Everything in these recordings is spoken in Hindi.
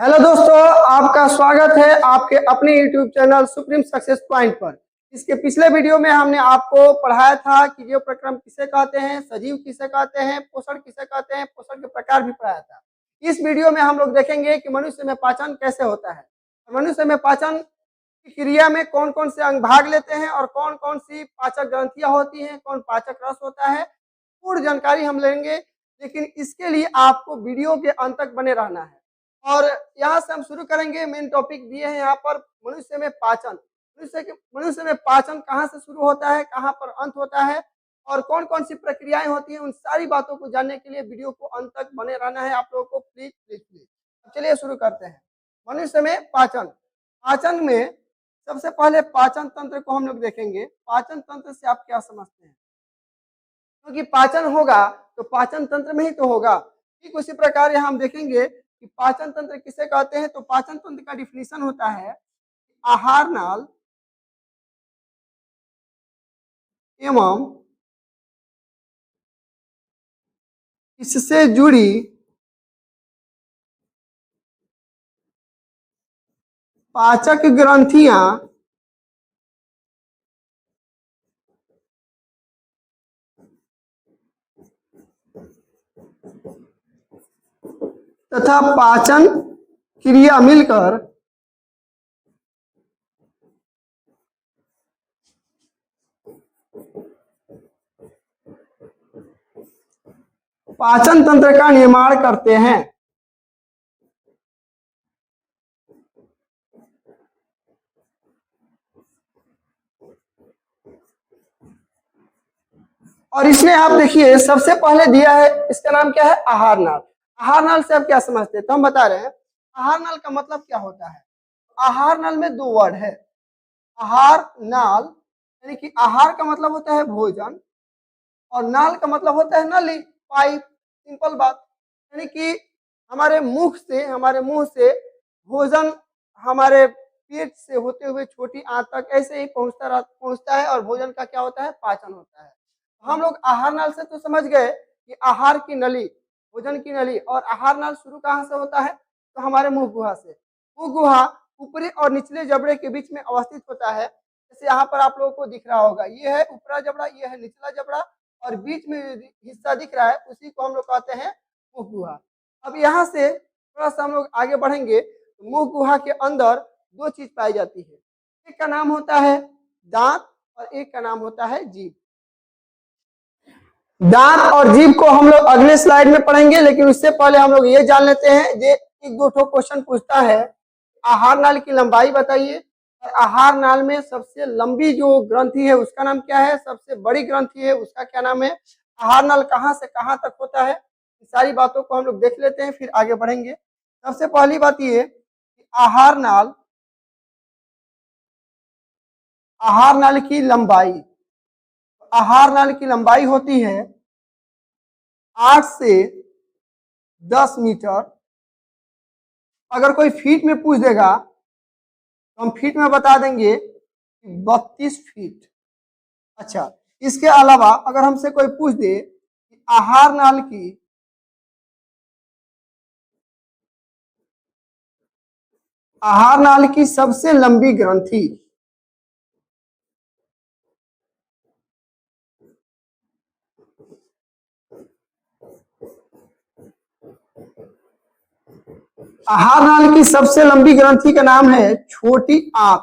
हेलो दोस्तों, आपका स्वागत है आपके अपने YouTube channel supreme success point पर। इसके पिछले वीडियो में हमने आपको पढ़ाया था कि जीव प्रक्रम किसे कहते हैं, सजीव किसे कहते हैं, पोषण किसे कहते हैं, पोषण के प्रकार भी पढ़ाया था। इस वीडियो में हम लोग देखेंगे कि मनुष्य में पाचन कैसे होता है, मनुष्य में पाचन की क्रिया में कौन कौन से अंग भाग लेते हैं और कौन कौन सी पाचक ग्रंथियां होती हैं, कौन पाचक रस होता है, पूर्ण जानकारी हम लेंगे। लेकिन इसके लिए आपको वीडियो के अंत तक बने रहना है। और यहाँ से हम शुरू करेंगे। मेन टॉपिक दिए हैं यहाँ पर मनुष्य में पाचन। मनुष्य में पाचन कहाँ से शुरू होता है, कहाँ पर अंत होता है और कौन कौन सी प्रक्रियाएं होती हैं, उन सारी बातों को जानने के लिए वीडियो को अंत तक बने रहना है आप लोगों को। प्लीज प्लीज प्लीज चलिए शुरू करते हैं। मनुष्य में पाचन। पाचन में सबसे पहले पाचन तंत्र को हम लोग देखेंगे। पाचन तंत्र से आप क्या समझते हैं? क्योंकि पाचन होगा तो पाचन तंत्र में ही तो होगा। ठीक उसी प्रकार यहाँ हम देखेंगे कि पाचन तंत्र किसे कहते हैं। तो पाचन तंत्र का डिफिनीशन होता है आहार नाल एवं इससे जुड़ी पाचक ग्रंथियां तथा पाचन क्रिया मिलकर पाचन तंत्र का निर्माण करते हैं। और इसमें आप देखिए सबसे पहले दिया है, इसका नाम क्या है? आहार नाल। आहार नाल से आप क्या समझते हैं? तो हम बता रहे हैं आहार नाल का मतलब क्या होता है। आहार नाल में दो वर्ड है। आहार नाल यानी कि आहार का मतलब होता है भोजन और नाल का मतलब होता है नली, पाइप। सिंपल बात। यानी कि हमारे मुंह से भोजन हमारे पेट से होते हुए छोटी आंत तक ऐसे ही पहुंचता है और भोजन का क्या होता है? पाचन होता है। हम लोग आहार नाल से तो समझ गए कि आहार की नली, भोजन की नली। और आहार नाल शुरू कहाँ से होता है? तो हमारे मुंह गुहा से। मुंह गुहा ऊपरी और निचले जबड़े के बीच में अवस्थित होता है। जैसे यहाँ पर आप लोगों को दिख रहा होगा, ये है ऊपरा जबड़ा, ये है निचला जबड़ा और बीच में हिस्सा दिख रहा है, उसी को हम लोग कहते हैं मुंह गुहा। अब यहाँ से थोड़ा सा हम लोग आगे बढ़ेंगे तो मुंह गुहा के अंदर दो चीज पाई जाती है। एक का नाम होता है दांत और एक का नाम होता है जीभ। दांत और जीभ को हम लोग अगले स्लाइड में पढ़ेंगे, लेकिन उससे पहले हम लोग ये जान लेते हैं। ये एक दो क्वेश्चन पूछता है, आहार नाल की लंबाई बताइए और आहार नाल में सबसे लंबी जो ग्रंथि है उसका नाम क्या है, सबसे बड़ी ग्रंथि है उसका क्या नाम है, आहार नाल कहाँ से कहाँ तक होता है। सारी बातों को हम लोग देख लेते हैं, फिर आगे बढ़ेंगे। सबसे पहली बात ये कि आहार नाल की लंबाई। आहार नाल की लंबाई होती है 8 से 10 मीटर। अगर कोई फीट में पूछ देगा तो हम फीट में बता देंगे कि 32 फीट। अच्छा, इसके अलावा अगर हमसे कोई पूछ दे कि आहार नाल की सबसे लंबी ग्रंथि, आहार नाल की सबसे लंबी ग्रंथि का नाम है छोटी आंत,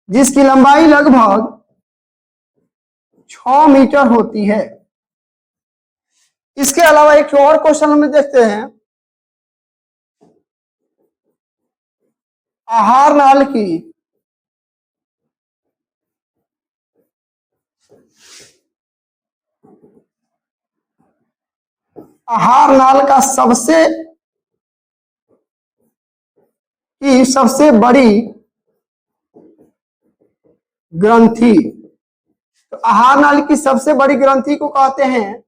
जिसकी लंबाई लगभग 6 मीटर होती है। इसके अलावा एक और क्वेश्चन हम देखते हैं। आहार नाल की आहार नाल का सबसे बड़ी ग्रंथि। तो आहार नाल की सबसे बड़ी ग्रंथि को कहते हैं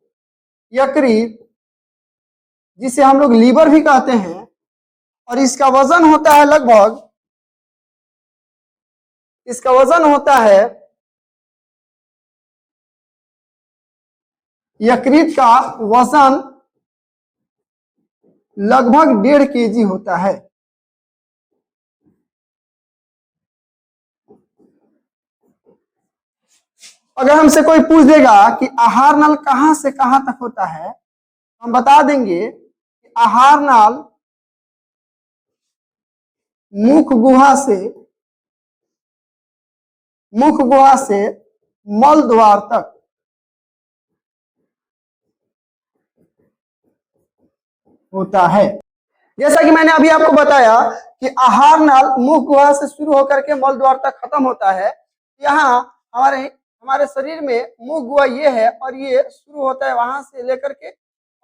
यकृत, जिसे हम लोग लीवर भी कहते हैं। और इसका वजन होता है यकृत का वजन लगभग 1.5 kg होता है। अगर हमसे कोई पूछ देगा कि आहार नाल कहां से कहां तक होता है, हम बता देंगे कि आहार नाल मुख गुहा से मल द्वार तक होता है। जैसा कि मैंने अभी आपको बताया कि आहार नाल मुख गुहा से शुरू होकर के मल द्वार तक खत्म होता है। यहाँ हमारे हमारे शरीर में मुख गुहा ये है और ये शुरू होता है वहां से लेकर के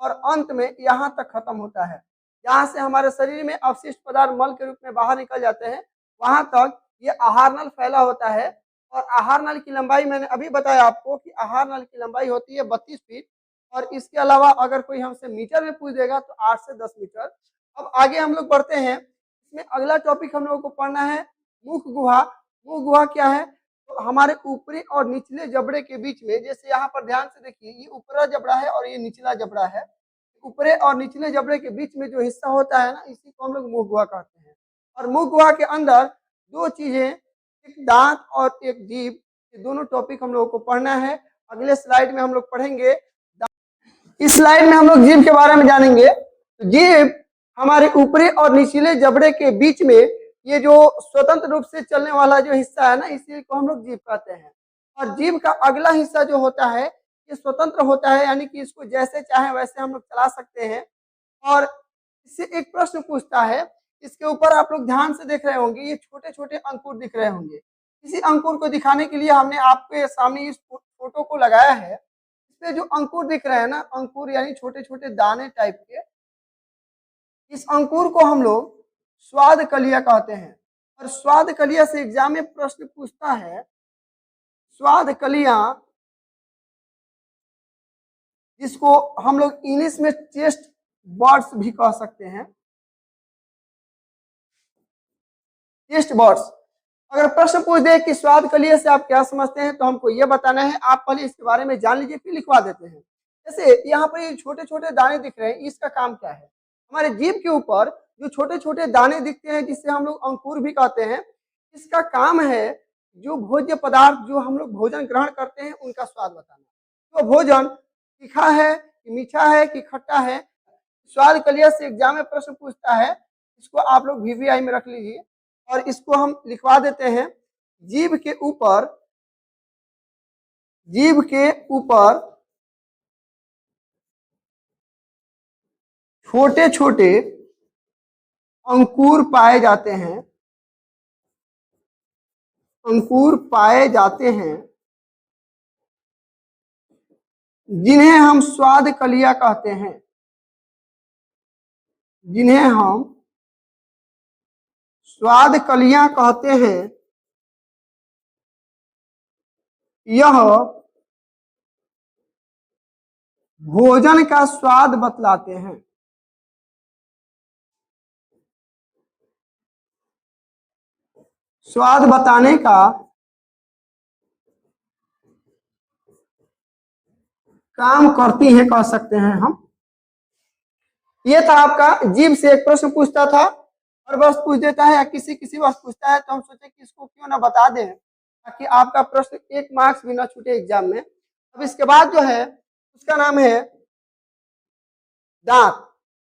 और अंत में यहाँ तक खत्म होता है। यहाँ से हमारे शरीर में अवशिष्ट पदार्थ मल के रूप में बाहर निकल जाते हैं, वहां तक ये आहार नल फैला होता है। और आहार नल की लंबाई मैंने अभी बताया आपको कि आहार नल की लंबाई होती है 32 फीट। और इसके अलावा अगर कोई हमसे मीटर में पूछ देगा तो 8 से 10 मीटर। अब आगे हम लोग बढ़ते हैं। इसमें अगला टॉपिक हम लोगों को पढ़ना है मुख गुहा। मुख गुहा क्या है? तो हमारे ऊपरी और निचले जबड़े के बीच में, जैसे यहाँ पर ध्यान से देखिए, ये ऊपरा जबड़ा है और ये निचला जबड़ा है। ऊपरे और निचले जबड़े के बीच में जो हिस्सा होता है ना, इसी को हम लोग मुख गुहा कहते हैं। और मुख गुहा के अंदर दो चीजें, एक दांत और एक जीभ, ये दोनों टॉपिक हम लोगों को पढ़ना है। अगले स्लाइड में हम लोग पढ़ेंगे। इस स्लाइड में हम लोग जीभ के बारे में जानेंगे। तो जीभ हमारे ऊपरी और निचले जबड़े के बीच में ये जो स्वतंत्र रूप से चलने वाला जो हिस्सा है ना, इसी को हम लोग जीभ कहते हैं। और जीभ का अगला हिस्सा जो होता है ये स्वतंत्र होता है, यानी कि इसको जैसे चाहे वैसे हम लोग चला सकते हैं। और इससे एक प्रश्न पूछता है, इसके ऊपर आप लोग ध्यान से देख रहे होंगे, ये छोटे छोटे अंकुर दिख रहे होंगे। इसी अंकुर को दिखाने के लिए हमने आपके सामने इस फोटो को लगाया है। इसमें जो अंकुर दिख रहे हैं ना, अंकुर यानी छोटे छोटे दाने टाइप के, इस अंकुर को हम लोग स्वाद कलिया कहते हैं। और स्वाद कलिया से एग्जाम में प्रश्न पूछता है, स्वाद कलिया, जिसको हम लोग इंग्लिश में टेस्ट बर्ड्स भी कह सकते हैं, टेस्ट बर्ड्स। अगर प्रश्न पूछ दे कि स्वाद कलिया से आप क्या समझते हैं, तो हमको ये बताना है। आप पहले इसके बारे में जान लीजिए, फिर लिखवा देते हैं। जैसे यहाँ पर ये छोटे छोटे दाने दिख रहे हैं, इसका काम क्या है? हमारे जीभ के ऊपर जो छोटे छोटे दाने दिखते हैं, जिससे हम लोग अंकुर भी कहते हैं, इसका काम है जो भोज्य पदार्थ जो हम लोग भोजन ग्रहण करते हैं उनका स्वाद बताना। तो भोजन तीखा है कि मीठा है कि खट्टा है, स्वाद कलिया से एग्जाम में प्रश्न पूछता है। इसको आप लोग VVI में रख लीजिए और इसको हम लिखवा देते हैं। जीभ के ऊपर छोटे छोटे अंकुर पाए जाते हैं, जिन्हें हम स्वाद कलिया कहते हैं, जिन्हें हम स्वाद कलियां कहते हैं। यह भोजन का स्वाद बतलाते हैं। स्वाद बताने का काम करती हैं, कह सकते हैं हम। ये था आपका जीभ से एक प्रश्न पूछता था और बस पूछ देता है, या किसी किसी बस पूछता है, तो हम सोचे कि इसको क्यों ना बता दें ताकि आपका प्रश्न 1 मार्क्स भी ना छूटे एग्जाम में। अब इसके बाद जो है उसका नाम है दांत।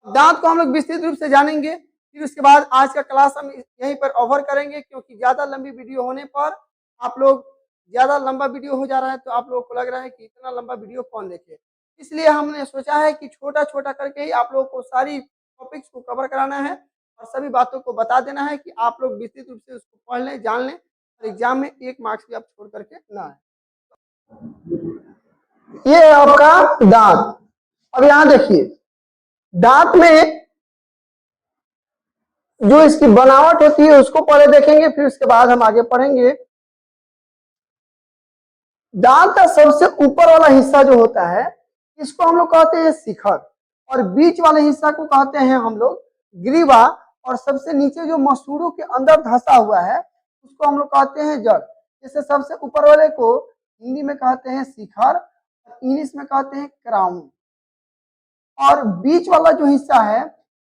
दांत को हम लोग विस्तृत रूप से जानेंगे, फिर उसके बाद आज का क्लास हम यहीं पर ओवर करेंगे, क्योंकि ज्यादा लंबी वीडियो होने पर आप लोग, ज्यादा लंबा वीडियो हो जा रहा है तो आप लोगों को लग रहा है कि इतना लंबा वीडियो कौन देखे। इसलिए हमने सोचा है कि छोटा छोटा करके ही आप लोगों को सारी टॉपिक्स को कवर कराना है और सभी बातों को बता देना है कि आप लोग विस्तृत रूप से उसको पढ़ लें, जान लें और एग्जाम में 1 मार्क्स भी आप छोड़ करके ना आए। ये है आपका दांत। अब यहाँ देखिए, दांत में जो इसकी बनावट होती है उसको पहले देखेंगे, फिर उसके बाद हम आगे पढ़ेंगे। दांत का सबसे ऊपर वाला हिस्सा जो होता है इसको हम लोग कहते हैं शिखर, और बीच वाले हिस्सा को कहते हैं हम लोग ग्रीवा, और सबसे नीचे जो मसूड़ों के अंदर धंसा हुआ है उसको हम लोग कहते हैं जड़। जैसे सबसे ऊपर वाले को हिंदी में कहते हैं शिखर, इंग्लिश में कहते हैं क्राउन, और बीच वाला जो हिस्सा है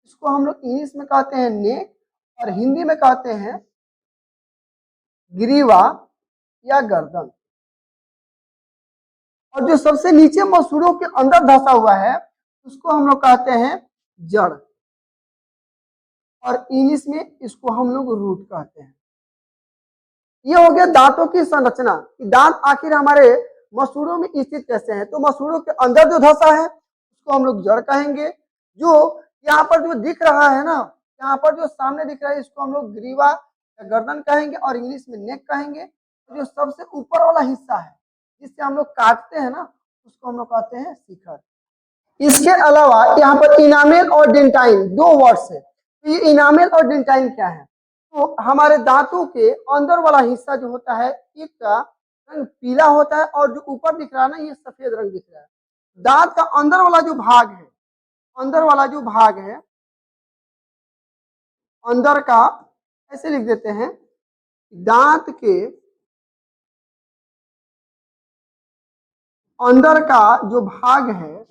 इसको हम लोग इंग्लिश में कहते हैं नेक और हिंदी में कहते हैं ग्रीवा या गर्दन। और जो सबसे नीचे मसूड़ों के अंदर धंसा हुआ है उसको हम लोग कहते हैं जड़, और इंग्लिश में इसको हम लोग रूट कहते हैं। ये हो गया दांतों की संरचना कि दांत आखिर हमारे मसूड़ों में स्थित कैसे हैं। तो मसूड़ों के अंदर जो धंसा है उसको हम लोग जड़ कहेंगे। जो यहाँ पर जो दिख रहा है ना, यहाँ पर जो सामने दिख रहा है इसको हम लोग ग्रीवा या गर्दन कहेंगे और इंग्लिश में नेक कहेंगे। जो सबसे ऊपर वाला हिस्सा है जिससे हम लोग काटते हैं ना उसको हम लोग कहते हैं शिखर। इसके अलावा यहाँ पर इनामेल और डेंटाइन दो वर्ड्स है। तो ये इनामेल और डेंटाइन क्या है? तो हमारे दांतों के अंदर वाला हिस्सा जो होता है एक का रंग पीला होता है और जो ऊपर दिख रहा है ना ये सफेद रंग दिख रहा है। दांत का अंदर वाला जो भाग है, अंदर वाला जो भाग है अंदर का, ऐसे लिख देते हैं, दांत के अंदर का जो भाग है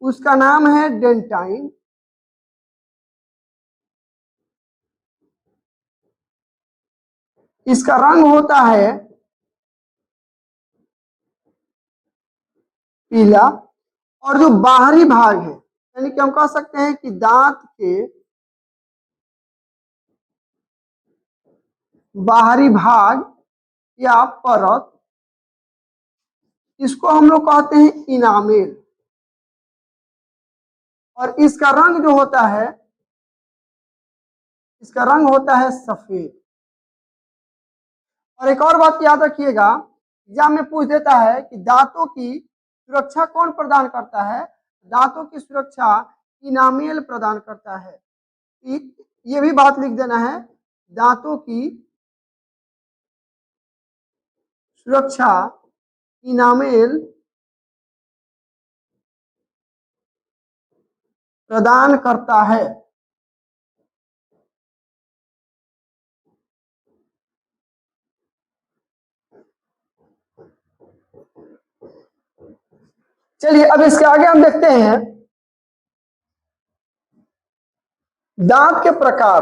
उसका नाम है डेंटाइन। इसका रंग होता है पीला। और जो बाहरी भाग है यानी कि हम कह सकते हैं कि दांत के बाहरी भाग या परत, इसको हम लोग कहते हैं इनामेल। और इसका रंग जो होता है, इसका रंग होता है सफेद। और एक और बात याद रखिएगा, एग्जाम में पूछ देता है कि दांतों की सुरक्षा कौन प्रदान करता है? दांतों की सुरक्षा इनामेल प्रदान करता है। ये भी बात लिख देना है, दांतों की सुरक्षा इनामेल प्रदान करता है। चलिए अब इसके आगे हम देखते हैं दांत के प्रकार।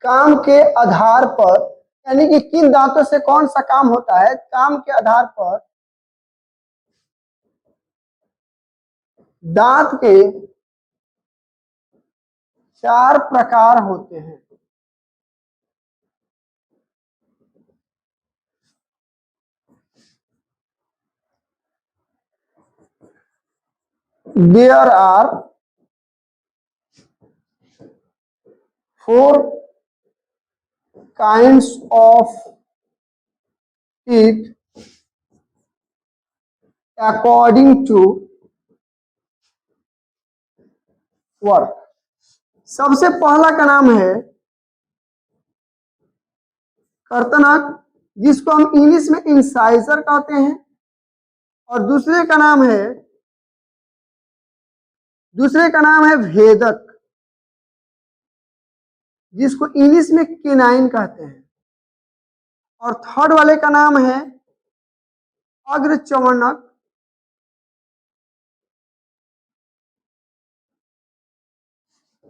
काम के आधार पर, यानी कि किन दांतों से कौन सा काम होता है, काम के आधार पर दांत के 4 प्रकार होते हैं। There are 4 kinds of teeth according to work। सबसे पहला का नाम है कर्तनक, जिसको हम इंग्लिश में इंसाइजर कहते हैं। और दूसरे का नाम है भेदक, जिसको इंग्लिश में केनाइन कहते हैं। और थर्ड वाले का नाम है अग्रचर्वणक,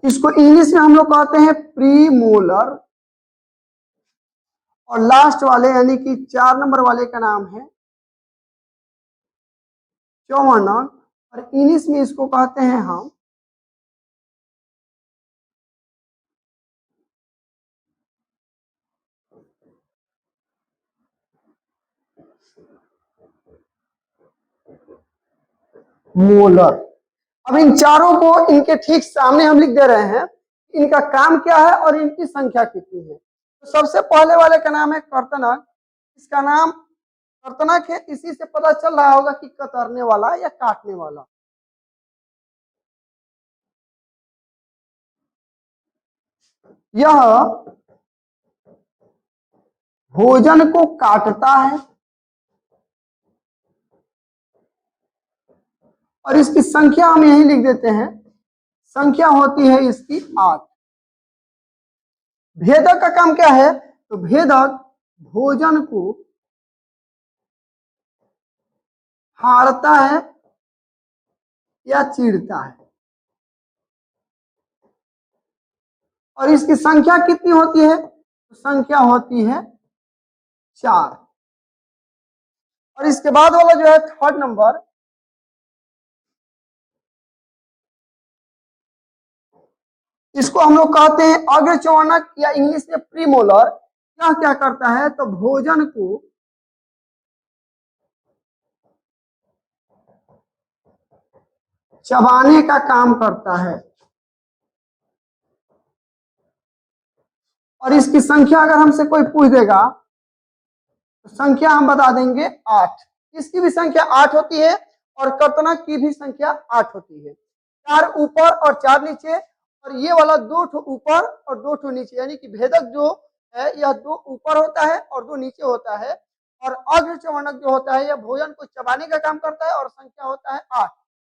इसको इंग्लिश में हम लोग कहते हैं प्रीमोलर। और लास्ट वाले यानी कि 4 नंबर वाले का नाम है चौवनक, और इंग्लिश में इसको कहते हैं हम मोलर। अब इन चारों को इनके ठीक सामने हम लिख दे रहे हैं, इनका काम क्या है और इनकी संख्या कितनी है। तो सबसे पहले वाले का नाम है कर्तनक। इसका नाम कर्तनक है, इसी से पता चल रहा होगा कि कतरने वाला या काटने वाला। यह भोजन को काटता है और इसकी संख्या हम यही लिख देते हैं, संख्या होती है इसकी 8। भेदक का काम क्या है? तो भेदक भोजन को हारता है या चीढ़ता है। और इसकी संख्या कितनी होती है? संख्या होती है 4। और इसके बाद वाला जो है थर्ड नंबर, इसको हम लोग कहते हैं अग्रचवर्णक या इंग्लिश में प्रीमोलर। क्या क्या करता है? तो भोजन को चबाने का काम करता है। और इसकी संख्या अगर हमसे कोई पूछ देगा तो संख्या हम बता देंगे 8। इसकी भी संख्या 8 होती है और कर्तनक की भी संख्या 8 होती है। 4 ऊपर और 4 नीचे, और ये वाला 2 ठो ऊपर और 2 ठो नीचे, यानी कि भेदक जो है यह 2 ऊपर होता है और 2 नीचे होता है। और अग्रचवर्णक जो होता है यह भोजन को चबाने का काम करता है और संख्या होता है 8।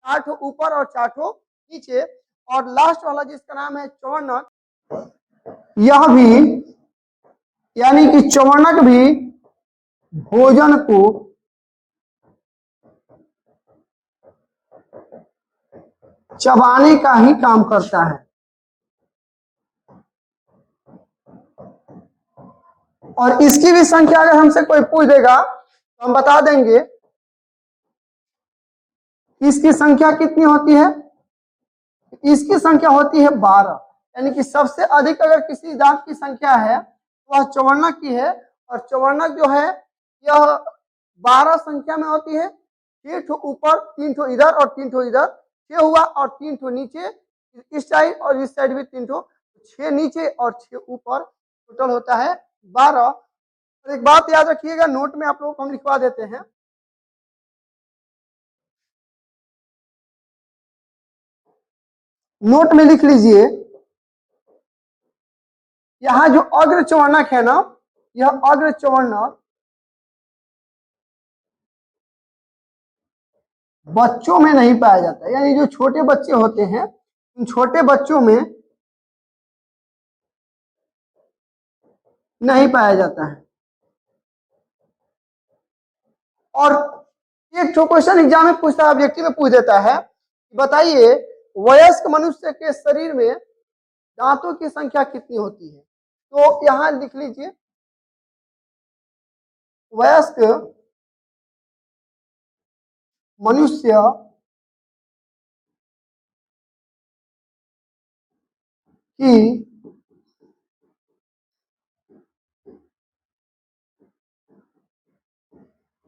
4 ठो ऊपर और 4 ठो नीचे। और लास्ट वाला जिसका नाम है चवर्णक, यह भी यानी कि चवर्णक भी भोजन को चबाने का ही काम करता है। और इसकी भी संख्या अगर हमसे कोई पूछ देगा तो हम बता देंगे इसकी संख्या कितनी होती है। इसकी संख्या होती है 12। यानी कि सबसे अधिक अगर किसी दांत की संख्या है तो वह चवर्णक की है। और चवर्णक जो है यह 12 संख्या में होती है। 6 ठो ऊपर, 3 ठो इधर और 3 ठो इधर, 6 हुआ, और 3 ठो नीचे इस साइड और इस साइड भी 3 ठो, 6 नीचे और 6 ऊपर, टोटल होता है 12। और एक बात याद रखिएगा, नोट में आप लोगों को हम लिखवा देते हैं। नोट में लिख लीजिए, यहां जो अग्रचवर्णक है ना, यह अग्रचवर्णक बच्चों में नहीं पाया जाता। यानी जो छोटे बच्चे होते हैं उन छोटे बच्चों में नहीं पाया जाता है। और एक तो क्वेश्चन एग्जाम में पूछता है, ऑब्जेक्टिव में पूछ देता है, बताइए वयस्क मनुष्य के शरीर में दांतों की संख्या कितनी होती है। तो यहां लिख लीजिए, वयस्क मनुष्य की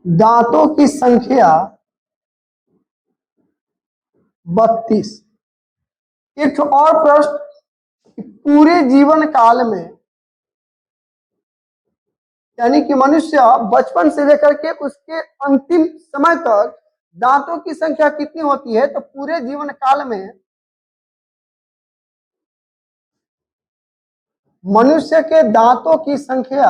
दांतों की संख्या 32। एक और प्रश्न, पूरे जीवन काल में, यानी कि मनुष्य बचपन से लेकर के उसके अंतिम समय तक दांतों की संख्या कितनी होती है। तो पूरे जीवन काल में मनुष्य के दांतों की संख्या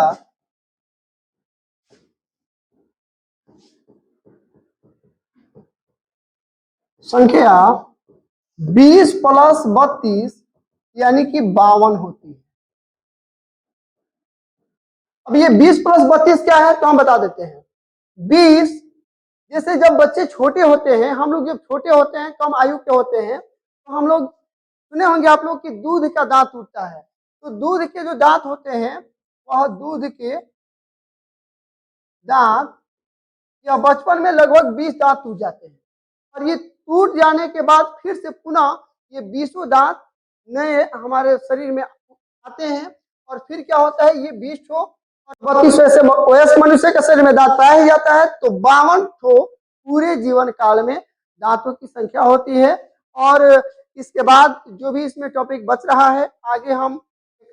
संख्या 20 प्लस 32 यानी कि 52 होती है। अब ये 20 प्लस 32 क्या है तो हम बता देते हैं। 20, जैसे जब बच्चे छोटे होते हैं, हम लोग जब छोटे होते हैं, कम आयु के होते हैं, तो हम लोग सुने होंगे आप लोग कि दूध का दांत टूटता है। तो दूध के जो दांत होते हैं वह दूध के दांत या बचपन में लगभग 20 दांत टूट जाते हैं। और ये टूट जाने के बाद फिर से पुनः ये 20 दांत नए हमारे शरीर में आते हैं। और फिर क्या होता है, ये 20 ठो और 32 से वयस्क मनुष्य के शरीर में दांत पाया ही जाता है। तो 52 ठो पूरे जीवन काल में दांतों की संख्या होती है। और इसके बाद जो भी इसमें टॉपिक बच रहा है, आगे हम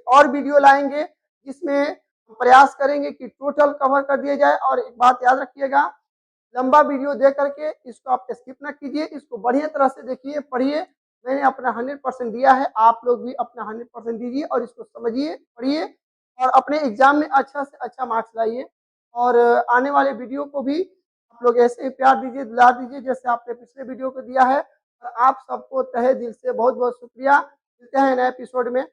और वीडियो लाएंगे जिसमें प्रयास करेंगे कि टोटल कवर कर दिया जाए। और एक बात याद रखिएगा, लंबा वीडियो देख करके इसको आप स्किप ना कीजिए, इसको बढ़िया तरह से देखिए, पढ़िए। मैंने अपना 100% दिया है, आप लोग भी अपना 100% दीजिए और इसको समझिए, पढ़िए और अपने एग्जाम में अच्छा से अच्छा मार्क्स लाइए। और आने वाले वीडियो को भी आप लोग ऐसे ही प्यार दीजिए, दुलार दीजिए जैसे आपने पिछले वीडियो को दिया है। और आप सबको तहे दिल से बहुत बहुत शुक्रिया। मिलते हैं नए एपिसोड में।